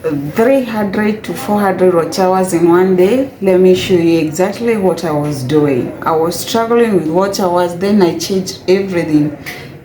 300 to 400 watch hours in one day. Let me show you exactly what I was doing. I was struggling with watch hours, then I changed everything.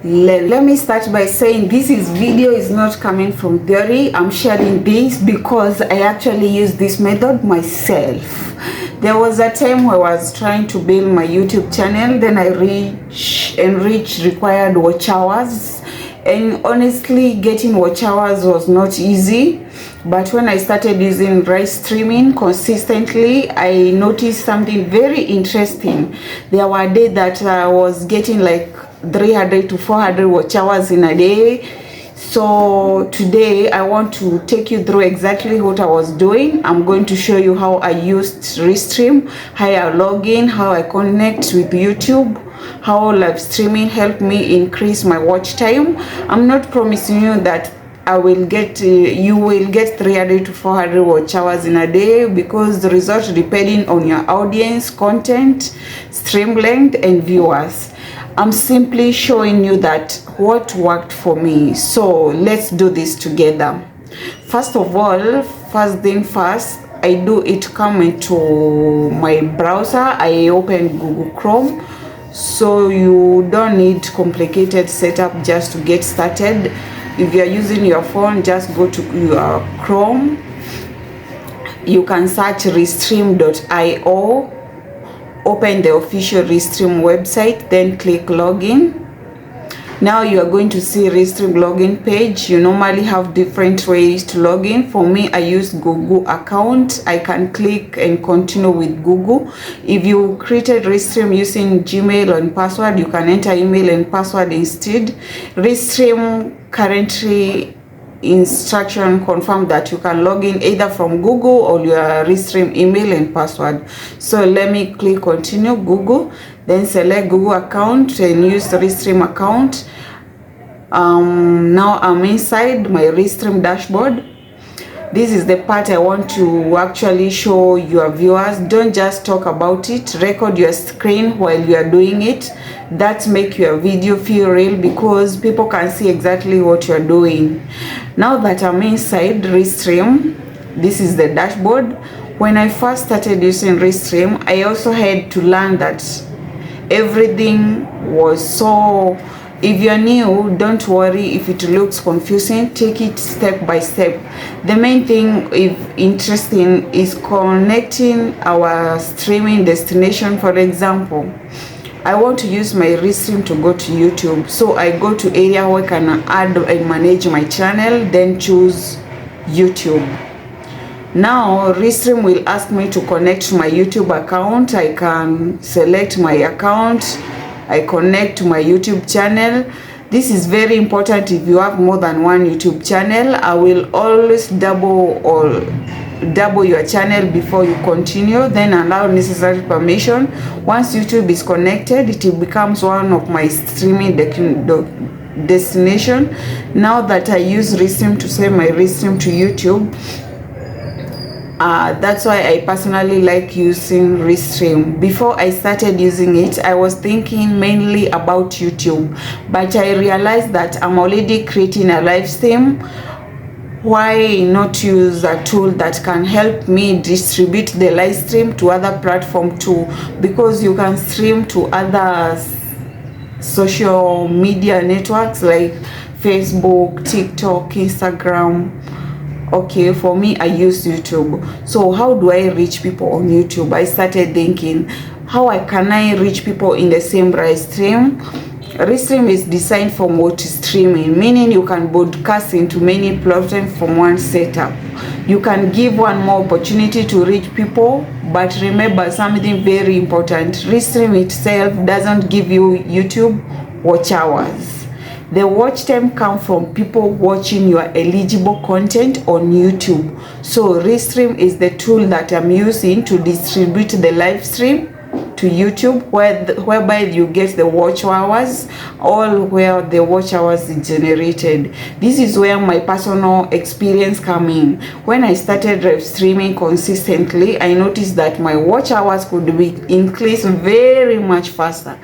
Let me start by saying this video is not coming from theory. I'm sharing this because I actually use this method myself. There was a time where I was trying to build my YouTube channel, then I reached required watch hours, and honestly getting watch hours was not easy. But when I started using Restreaming consistently, I noticed something very interesting. There were days that I was getting like 300 to 400 watch hours in a day. So today I want to take you through exactly what I was doing. I'm going to show you how I used Restream, how I log in, how I connect with YouTube, how live streaming helped me increase my watch time. I'm not promising you that you will get 300 to 400 watch hours in a day, because the result depending on your audience, content, stream length, and viewers. I'm simply showing you that what worked for me. So let's do this together. First of all, first thing first, I do it come into my browser. I open Google Chrome. So you don't need complicated setup just to get started. If you are using your phone, just go to your Chrome. You can search restream.io. Open the official Restream website, then click login. Now you are going to see Restream login page. You normally have different ways to log in. For me, I use Google account. I can click and continue with Google. If you created Restream using Gmail and password, you can enter email and password instead. Restream currently instruction confirm that you can log in either from Google or your Restream email and password. So let me click continue Google, then select Google account and use the Restream account. Now I'm inside my Restream dashboard. This is the part I want to actually show your viewers. Don't just talk about it, record your screen while you are doing it. That make your video feel real, because people can see exactly what you're doing. Now that I'm inside Restream, this is the dashboard. When I first started using Restream, I also had to learn that everything was so... If you're new, don't worry if it looks confusing. Take it step by step. The main thing, if interesting, is connecting our streaming destination. For example, I want to use my Restream to go to YouTube. So I go to area where I can add and manage my channel, then choose YouTube. Now Restream will ask me to connect to my YouTube account. I can select my account. I connect to my YouTube channel. This is very important if you have more than one YouTube channel. I will always double your channel before you continue, then allow necessary permission. Once YouTube is connected, it becomes one of my streaming destination. Now that I use Restream to send my Restream to YouTube, that's why I personally like using Restream. Before I started using it, I was thinking mainly about YouTube, but I realized that I'm already creating a live stream. Why not use a tool that can help me distribute the live stream to other platforms too? Because you can stream to other social media networks like Facebook, TikTok, Instagram. Okay, for me, I use YouTube. So how do I reach people on YouTube? I started thinking, how can I reach people in the same Restream? Restream is designed for multi-streaming, meaning you can broadcast into many platforms from one setup. You can give one more opportunity to reach people, but remember something very important. Restream itself doesn't give you YouTube watch hours. The watch time comes from people watching your eligible content on YouTube. So Restream is the tool that I'm using to distribute the live stream to YouTube, whereby you get the watch hours, all where the watch hours is generated. This is where my personal experience come in. When I started live streaming consistently, I noticed that my watch hours could be increased very much faster.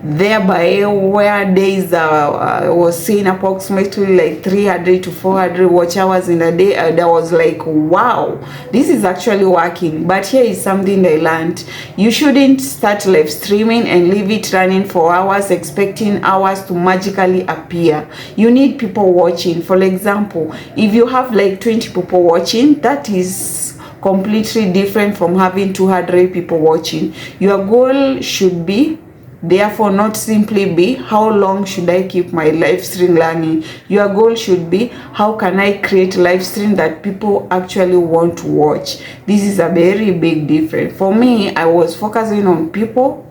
thereby where days I was seeing approximately like 300 to 400 watch hours in a day, and I was like, wow, this is actually working. But here is something I learned: you shouldn't start live streaming and leave it running for hours expecting hours to magically appear. You need people watching. For example, if you have like 20 people watching, that is completely different from having 200 people watching. Your goal should be, therefore, not simply be how long should I keep my live stream running. Your goal should be how can I create live stream that people actually want to watch. This is a very big difference. For me, I was focusing on people,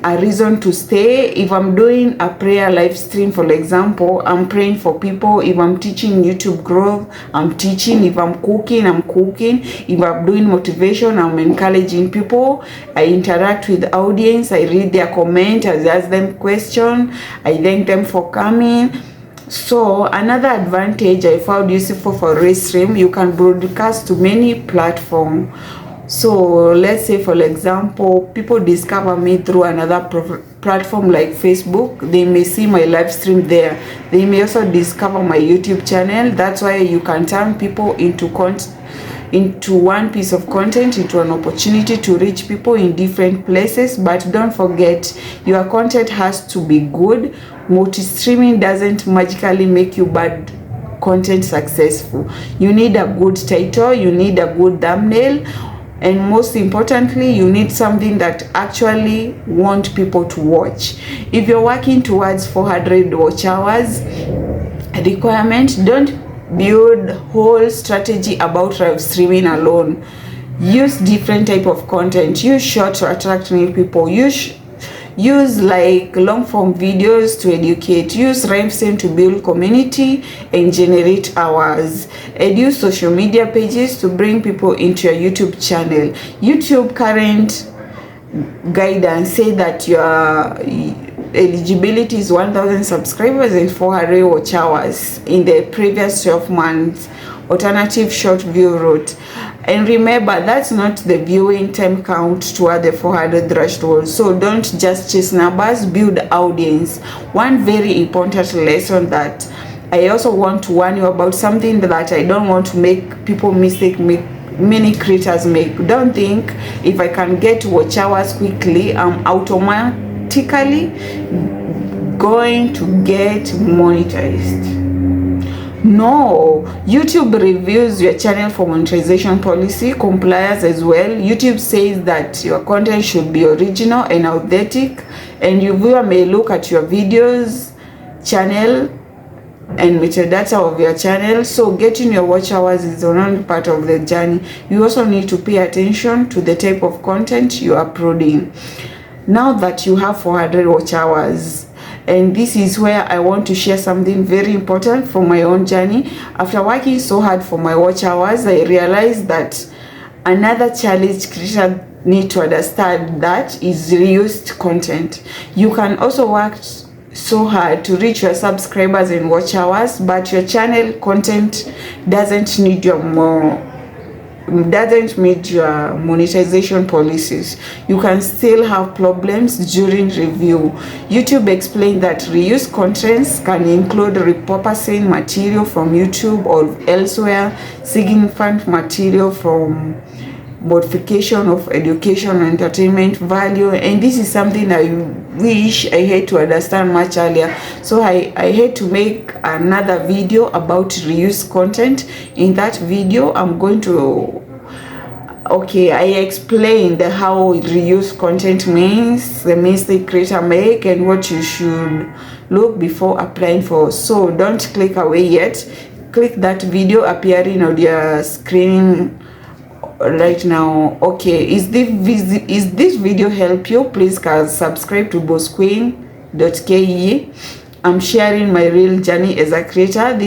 a reason to stay. If I'm doing a prayer live stream, for example, I'm praying for people. If I'm teaching YouTube growth, I'm teaching. If I'm cooking, I'm cooking. If I'm doing motivation, I'm encouraging people. I interact with the audience. I read their comment. I ask them questions. I thank them for coming. So another advantage I found useful for Restream, you can broadcast to many platforms. So let's say, for example, people discover me through another platform like Facebook. They may see my live stream there. They may also discover my YouTube channel. That's why you can turn people into one piece of content, into an opportunity to reach people in different places. But don't forget, your content has to be good. Multi-streaming doesn't magically make you bad content successful. You need a good title, you need a good thumbnail, and most importantly, you need something that actually want people to watch. If you're working towards 400 watch hours requirement, don't build whole strategy about live streaming alone. Use different type of content. Use short to attract new people. Use like long form videos to educate. Use Restream to build community and generate hours. And use social media pages to bring people into your YouTube channel. YouTube current guidance say that your eligibility is 1,000 subscribers and 400 watch hours in the previous 12 months. Alternative short view route. And remember, that's not the viewing time count toward the 400 threshold. So don't just chase numbers, build audience. One very important lesson that I also want to warn you about, something that I don't want to make people many creators make. Don't think if I can get watch hours quickly, I'm automatically going to get monetized. No, YouTube reviews your channel for monetization policy compliance as well. YouTube says that your content should be original and authentic, and your viewer may look at your videos, channel, and metadata of your channel. So getting your watch hours is only part of the journey. You also need to pay attention to the type of content you are uploading. Now that you have 400 watch hours, and this is where I want to share something very important from my own journey. After working so hard for my watch hours, I realized that another challenge creators need to understand that is reused content. You can also work so hard to reach your subscribers and watch hours, but your channel content doesn't meet your monetization policies. You can still have problems during review. YouTube explained that reused contents can include repurposing material from YouTube or elsewhere, significant material from modification of education and entertainment value, and this is something I wish I had to understand much earlier. So I had to make another video about reuse content. In that video, I'm going to I explained how reuse content means, the mistake creator make, and what you should look before applying for. So don't click away yet. Click that video appearing on your screen right now. Okay, is this video help you? Please subscribe to bossqueen.ke. I'm sharing my real journey as a creator.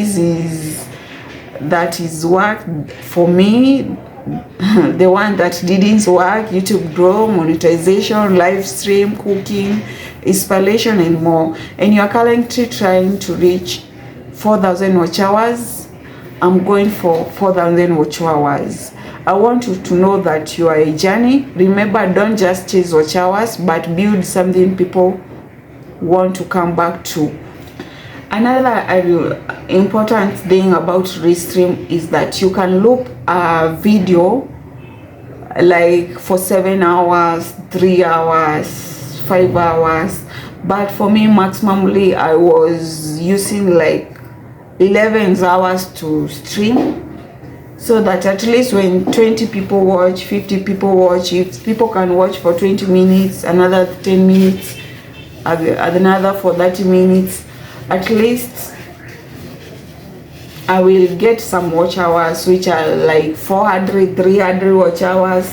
That is work for me. The one that didn't work: YouTube grow, monetization, live stream, cooking, inspiration, and more. And you are currently trying to reach 4,000 watch hours. I'm going for 4,000 watch hours. I want you to know that you are a journey. Remember, don't just chase watch hours, but build something people want to come back to. Another important thing about Restream is that you can loop a video like for 7 hours, 3 hours, 5 hours, but for me maximally I was using like 11 hours to stream, so that at least when 20 people watch, 50 people watch, if people can watch for 20 minutes, another 10 minutes, another for 30 minutes, at least I will get some watch hours, which are like 400, 300 watch hours,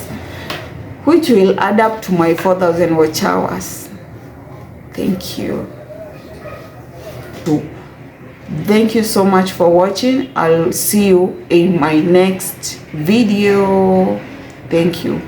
which will add up to my 4,000 watch hours. Thank you. Thank you so much for watching. I'll see you in my next video. Thank you.